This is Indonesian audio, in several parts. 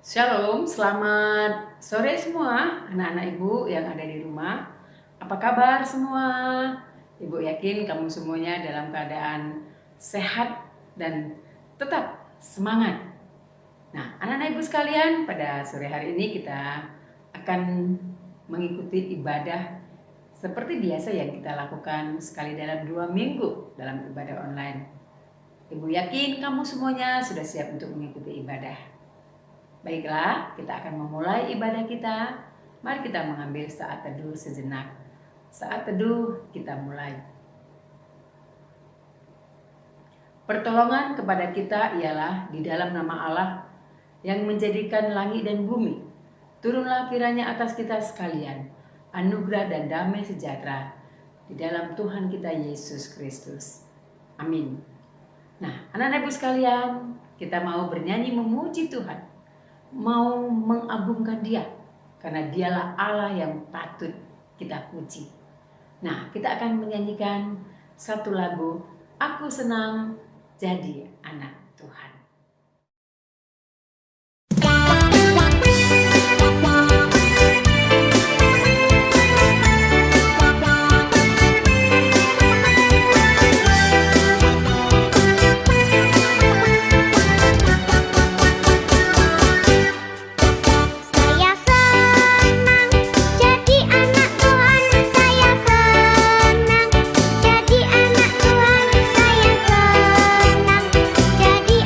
Shalom, selamat sore semua anak-anak ibu yang ada di rumah. Apa kabar semua? Ibu yakin kamu semuanya dalam keadaan sehat dan tetap semangat. Nah, anak-anak ibu sekalian, pada sore hari ini kita akan mengikuti ibadah seperti biasa yang kita lakukan sekali dalam 2 minggu dalam ibadah online. Ibu yakin kamu semuanya sudah siap untuk mengikuti ibadah. Baiklah, kita akan memulai ibadah kita. Mari kita mengambil saat teduh sejenak. Saat teduh kita mulai. Pertolongan kepada kita ialah di dalam nama Allah yang menjadikan langit dan bumi. Turunlah kiranya atas kita sekalian anugerah dan damai sejahtera di dalam Tuhan kita Yesus Kristus. Amin. Nah, anak-anak ibu sekalian, kita mau bernyanyi memuji Tuhan. Mau mengagungkan Dia, karena Dialah Allah yang patut kita puji. Nah, kita akan menyanyikan satu lagu, Aku Senang Jadi Anak Tuhan. Jadi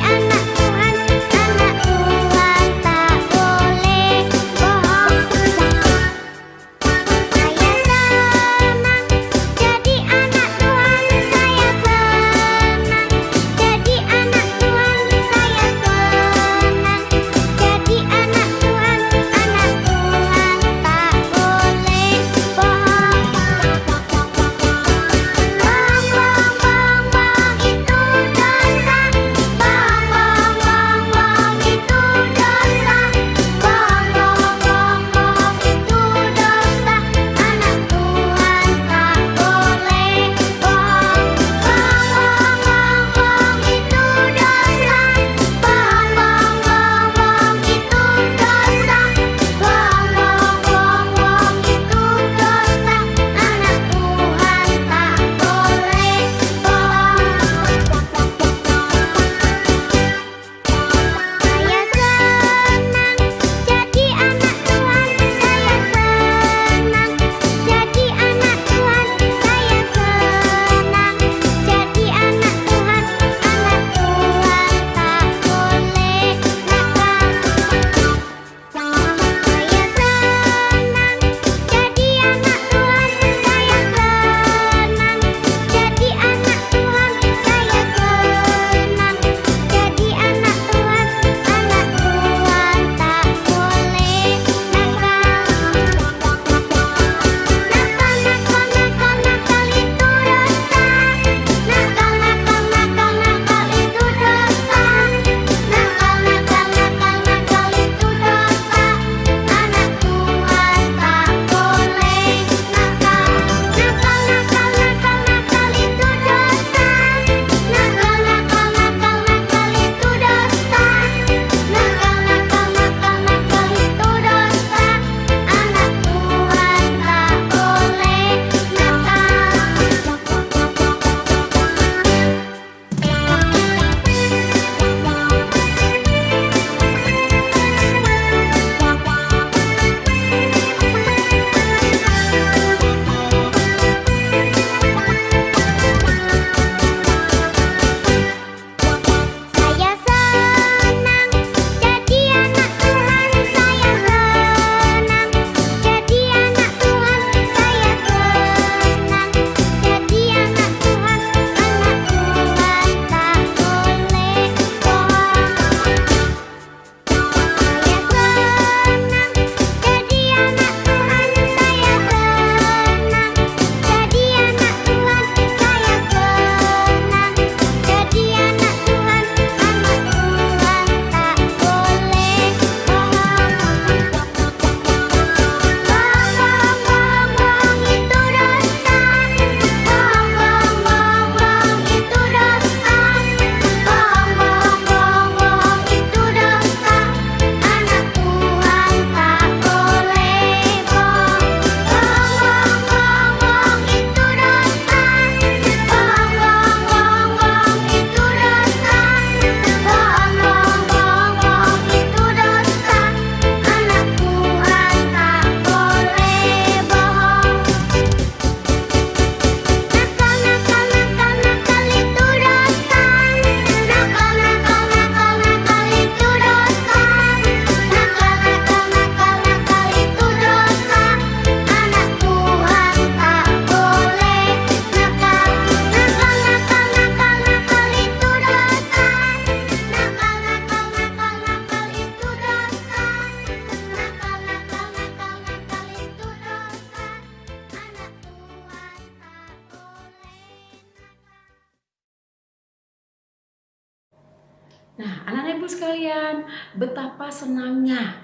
Nah, anak-anak ibu sekalian, betapa senangnya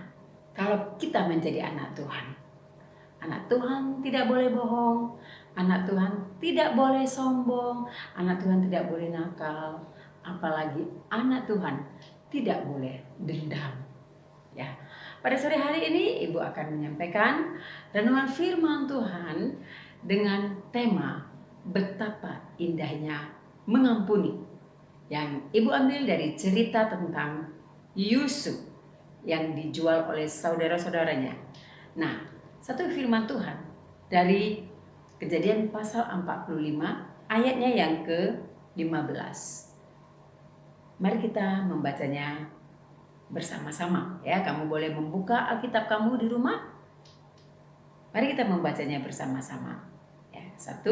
kalau kita menjadi anak Tuhan. Anak Tuhan tidak boleh bohong, anak Tuhan tidak boleh sombong, anak Tuhan tidak boleh nakal, apalagi anak Tuhan tidak boleh dendam. Ya. Pada sore hari ini Ibu akan menyampaikan renungan firman Tuhan dengan tema betapa indahnya mengampuni, yang Ibu ambil dari cerita tentang Yusuf yang dijual oleh saudara-saudaranya. Nah, satu firman Tuhan dari Kejadian pasal 45 ayatnya yang ke-15. Mari kita membacanya bersama-sama ya. Kamu boleh membuka Alkitab kamu di rumah. Mari kita membacanya bersama-sama. Ya, 1,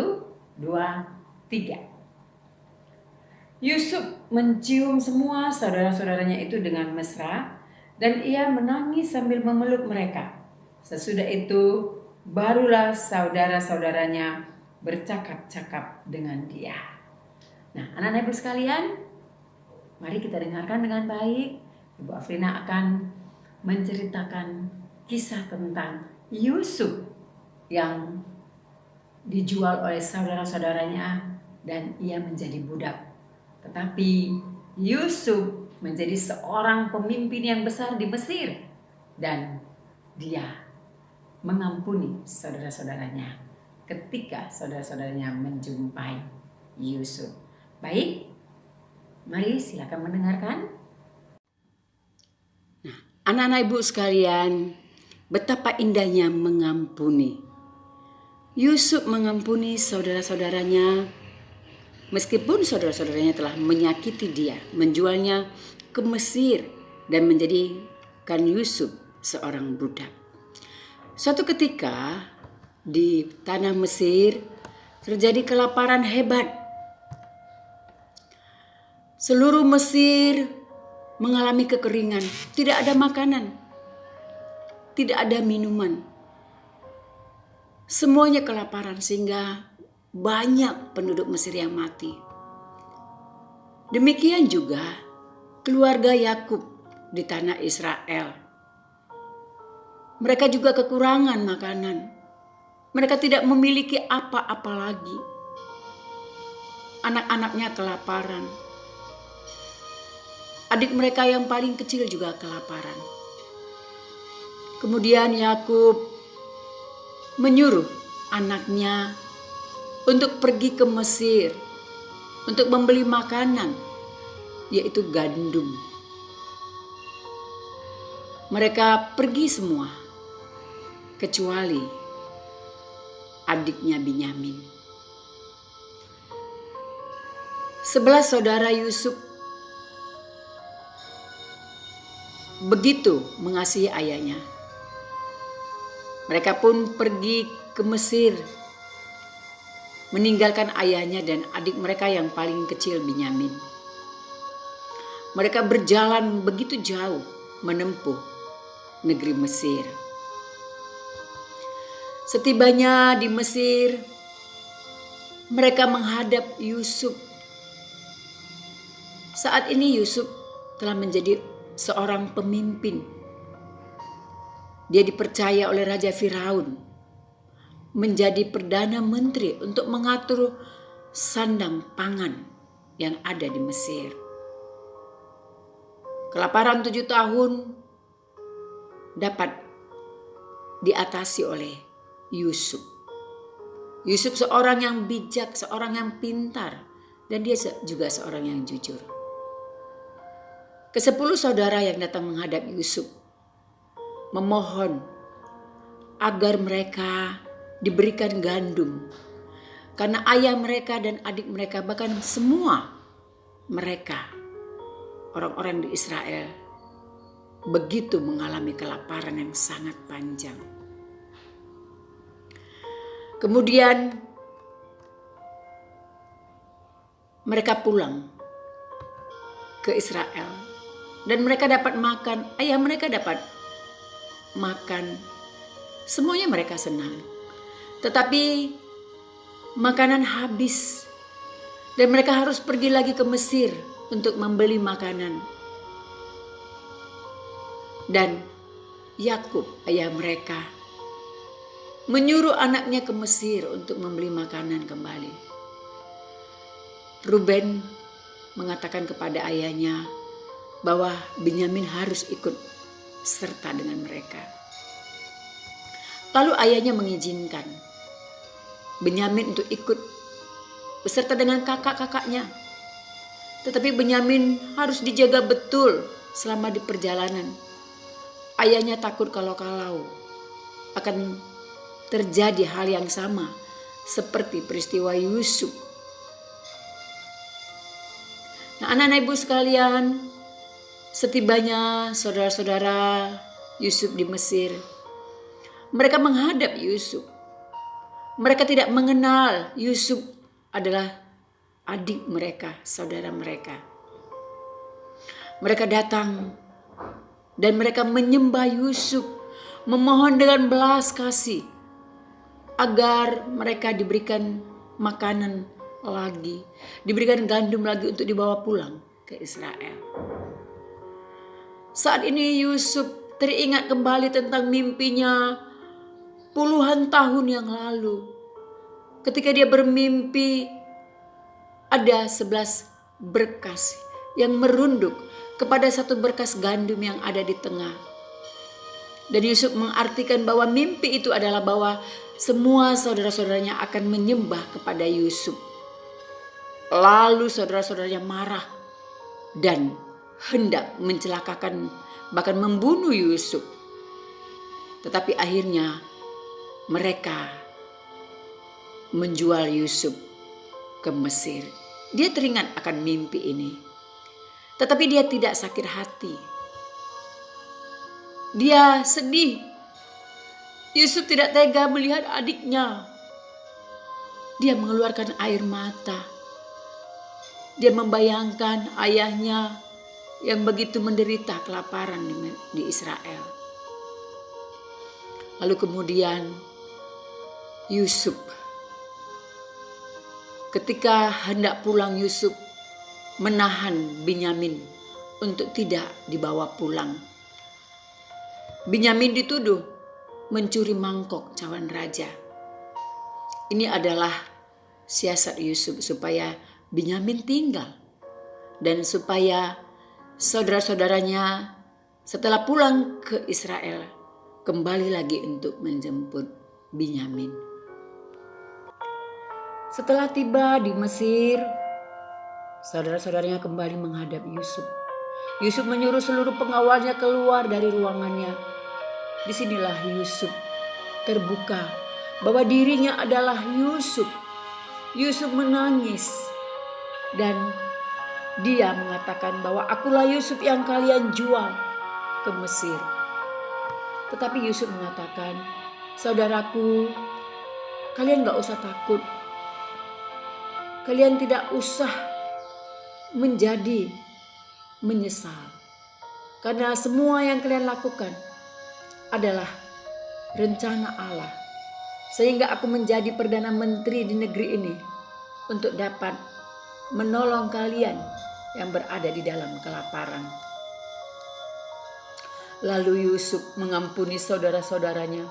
2, 3. Yusuf mencium semua saudara-saudaranya itu dengan mesra, dan ia menangis sambil memeluk mereka. Sesudah itu barulah saudara-saudaranya bercakap-cakap dengan dia. Nah, anak-anak ibu sekalian, mari kita dengarkan dengan baik. Ibu Afrina akan menceritakan kisah tentang Yusuf yang dijual oleh saudara-saudaranya dan ia menjadi budak. Tetapi Yusuf menjadi seorang pemimpin yang besar di Mesir dan dia mengampuni saudara-saudaranya ketika saudara-saudaranya menjumpai Yusuf. Baik, mari silakan mendengarkan. Nah, anak-anak ibu sekalian, betapa indahnya mengampuni. Yusuf mengampuni saudara-saudaranya meskipun saudara-saudaranya telah menyakiti dia, menjualnya ke Mesir dan menjadikan Yusuf seorang budak. Suatu ketika di tanah Mesir terjadi kelaparan hebat. Seluruh Mesir mengalami kekeringan, tidak ada makanan, tidak ada minuman. Semuanya kelaparan sehingga banyak penduduk Mesir yang mati. Demikian juga keluarga Yakub di tanah Israel. Mereka juga kekurangan makanan. Mereka tidak memiliki apa-apa lagi. Anak-anaknya kelaparan. Adik mereka yang paling kecil juga kelaparan. Kemudian Yakub menyuruh anaknya untuk pergi ke Mesir untuk membeli makanan, yaitu gandum. Mereka pergi semua kecuali adiknya Binyamin. 11 saudara Yusuf begitu mengasihi ayahnya. Mereka pun pergi ke Mesir, meninggalkan ayahnya dan adik mereka yang paling kecil Binyamin. Mereka berjalan begitu jauh menempuh negeri Mesir. Setibanya di Mesir, mereka menghadap Yusuf. Saat ini Yusuf telah menjadi seorang pemimpin. Dia dipercaya oleh Raja Firaun menjadi perdana menteri untuk mengatur sandang pangan yang ada di Mesir. Kelaparan 7 tahun dapat diatasi oleh Yusuf. Yusuf seorang yang bijak, seorang yang pintar, dan dia juga seorang yang jujur. Ke-10 saudara yang datang menghadap Yusuf memohon agar mereka diberikan gandum, karena ayah mereka dan adik mereka, bahkan semua mereka orang-orang di Israel begitu mengalami kelaparan yang sangat panjang. Kemudian mereka pulang ke Israel dan mereka dapat makan, ayah mereka dapat makan, semuanya mereka senang. Tetapi makanan habis dan mereka harus pergi lagi ke Mesir untuk membeli makanan. Dan Yakub, ayah mereka, menyuruh anaknya ke Mesir untuk membeli makanan kembali. Ruben mengatakan kepada ayahnya bahwa Binyamin harus ikut serta dengan mereka. Lalu ayahnya mengizinkan Binyamin untuk ikut beserta dengan kakak-kakaknya. Tetapi Binyamin harus dijaga betul selama di perjalanan. Ayahnya takut kalau-kalau akan terjadi hal yang sama seperti peristiwa Yusuf. Nah, anak-anak ibu sekalian, setibanya saudara-saudara Yusuf di Mesir, mereka menghadap Yusuf. Mereka tidak mengenal Yusuf adalah adik mereka, saudara mereka. Mereka datang dan mereka menyembah Yusuf, memohon dengan belas kasih agar mereka diberikan makanan lagi, diberikan gandum lagi untuk dibawa pulang ke Israel. Saat ini Yusuf teringat kembali tentang mimpinya puluhan tahun yang lalu. Ketika dia bermimpi ada 11 berkas yang merunduk kepada satu berkas gandum yang ada di tengah. Dan Yusuf mengartikan bahwa mimpi itu adalah bahwa semua saudara-saudaranya akan menyembah kepada Yusuf. Lalu saudara-saudaranya marah dan hendak mencelakakan, bahkan membunuh Yusuf. Tetapi akhirnya mereka menjual Yusuf ke Mesir. Dia teringat akan mimpi ini, tetapi dia tidak sakit hati. Dia sedih. Yusuf tidak tega melihat adiknya. Dia mengeluarkan air mata. Dia membayangkan ayahnya yang begitu menderita kelaparan di Israel. Lalu kemudian Yusuf, ketika hendak pulang, Yusuf menahan Binyamin untuk tidak dibawa pulang. Binyamin dituduh mencuri mangkok cawan raja. Ini adalah siasat Yusuf supaya Binyamin tinggal dan supaya saudara-saudaranya setelah pulang ke Israel kembali lagi untuk menjemput Binyamin. Setelah tiba di Mesir, saudara-saudaranya kembali menghadap Yusuf. Yusuf menyuruh seluruh pengawalnya keluar dari ruangannya. Disinilah Yusuf terbuka bahwa dirinya adalah Yusuf. Yusuf menangis dan dia mengatakan bahwa akulah Yusuf yang kalian jual ke Mesir. Tetapi Yusuf mengatakan, saudaraku, kalian gak usah takut. Kalian tidak usah menjadi menyesal. Karena semua yang kalian lakukan adalah rencana Allah. Sehingga aku menjadi Perdana Menteri di negeri ini untuk dapat menolong kalian yang berada di dalam kelaparan. Lalu Yusuf mengampuni saudara-saudaranya.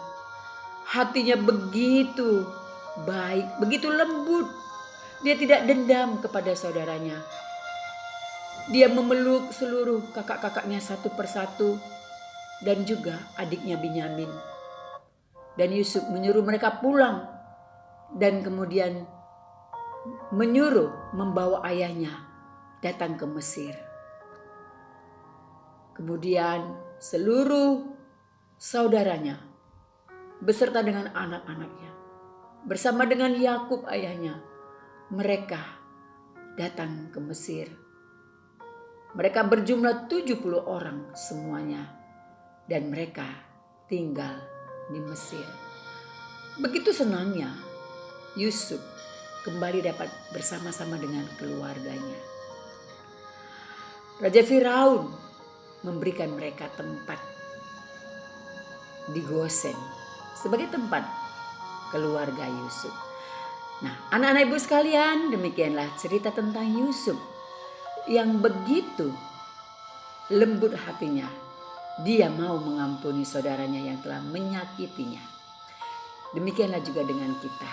Hatinya begitu baik, begitu lembut. Dia tidak dendam kepada saudaranya. Dia memeluk seluruh kakak-kakaknya satu persatu dan juga adiknya Binyamin. Dan Yusuf menyuruh mereka pulang dan kemudian menyuruh membawa ayahnya datang ke Mesir. Kemudian seluruh saudaranya beserta dengan anak-anaknya bersama dengan Yakub ayahnya, mereka datang ke Mesir. Mereka berjumlah 70 orang semuanya dan mereka tinggal di Mesir. Begitu senangnya Yusuf kembali dapat bersama-sama dengan keluarganya. Raja Firaun memberikan mereka tempat di Gosen sebagai tempat keluarga Yusuf. Nah, anak-anak ibu sekalian, demikianlah cerita tentang Yusuf yang begitu lembut hatinya dia mau mengampuni saudaranya yang telah menyakitinya. Demikianlah juga dengan kita.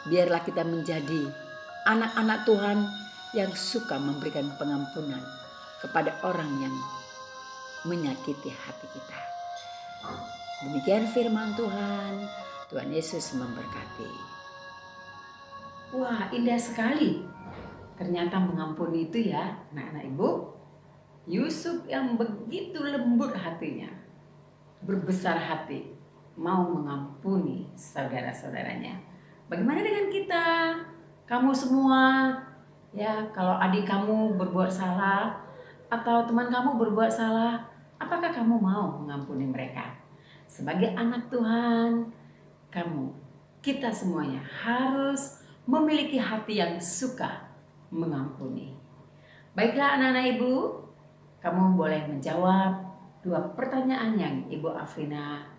Biarlah kita menjadi anak-anak Tuhan yang suka memberikan pengampunan kepada orang yang menyakiti hati kita. Demikian firman Tuhan. Tuhan Yesus memberkati. Wah, indah sekali. Ternyata mengampuni itu ya, anak-anak Ibu. Yusuf yang begitu lembut hatinya, berbesar hati, mau mengampuni saudara-saudaranya. Bagaimana dengan kita? Kamu semua, ya, kalau adik kamu berbuat salah atau teman kamu berbuat salah, apakah kamu mau mengampuni mereka? Sebagai anak Tuhan, kita semuanya harus memiliki hati yang suka mengampuni. Baiklah anak-anak Ibu, kamu boleh menjawab 2 pertanyaan yang Ibu Afrina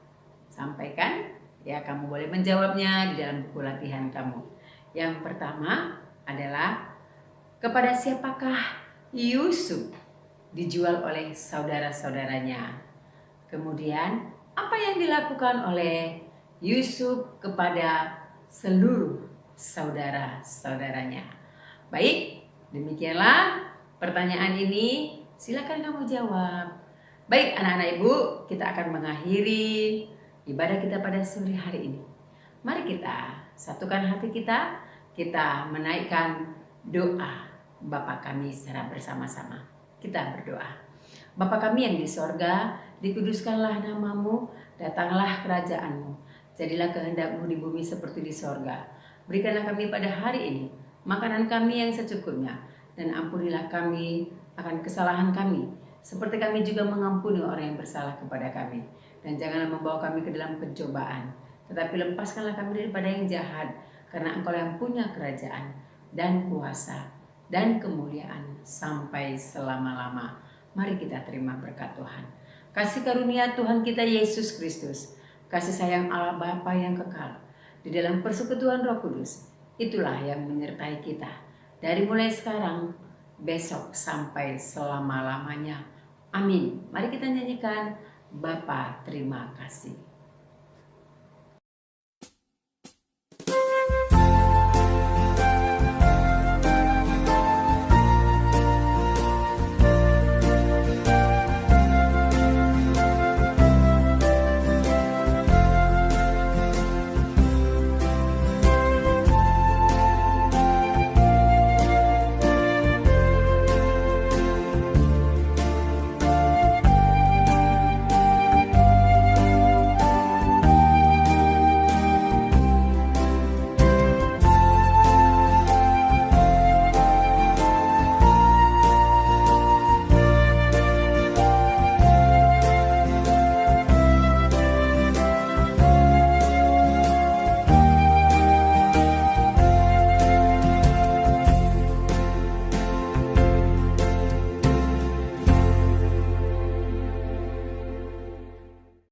sampaikan. Ya, kamu boleh menjawabnya di dalam buku latihan kamu. Yang pertama adalah, kepada siapakah Yusuf dijual oleh saudara-saudaranya? Kemudian, apa yang dilakukan oleh Yusuf kepada seluruh saudara-saudaranya? Baik, demikianlah pertanyaan ini. Silakan kamu jawab. Baik anak-anak Ibu, kita akan mengakhiri ibadah kita pada sore hari ini. Mari kita satukan hati kita menaikkan doa Bapa kami secara bersama-sama. Kita berdoa. Bapa kami yang di sorga, dikuduskanlah namamu, datanglah kerajaanmu. Jadilah kehendak-mu di bumi seperti di sorga. Berikanlah kami pada hari ini makanan kami yang secukupnya, dan ampunilah kami akan kesalahan kami, seperti kami juga mengampuni orang yang bersalah kepada kami. Dan janganlah membawa kami ke dalam pencobaan, tetapi lepaskanlah kami daripada yang jahat, karena Engkau yang punya kerajaan dan kuasa dan kemuliaan sampai selama-lama. Mari kita terima berkat Tuhan. Kasih karunia Tuhan kita Yesus Kristus, kasih sayang Allah Bapa yang kekal, di dalam persekutuan Roh Kudus, itulah yang menyertai kita dari mulai sekarang, besok sampai selama-lamanya. Amin. Mari kita nyanyikan Bapa terima kasih.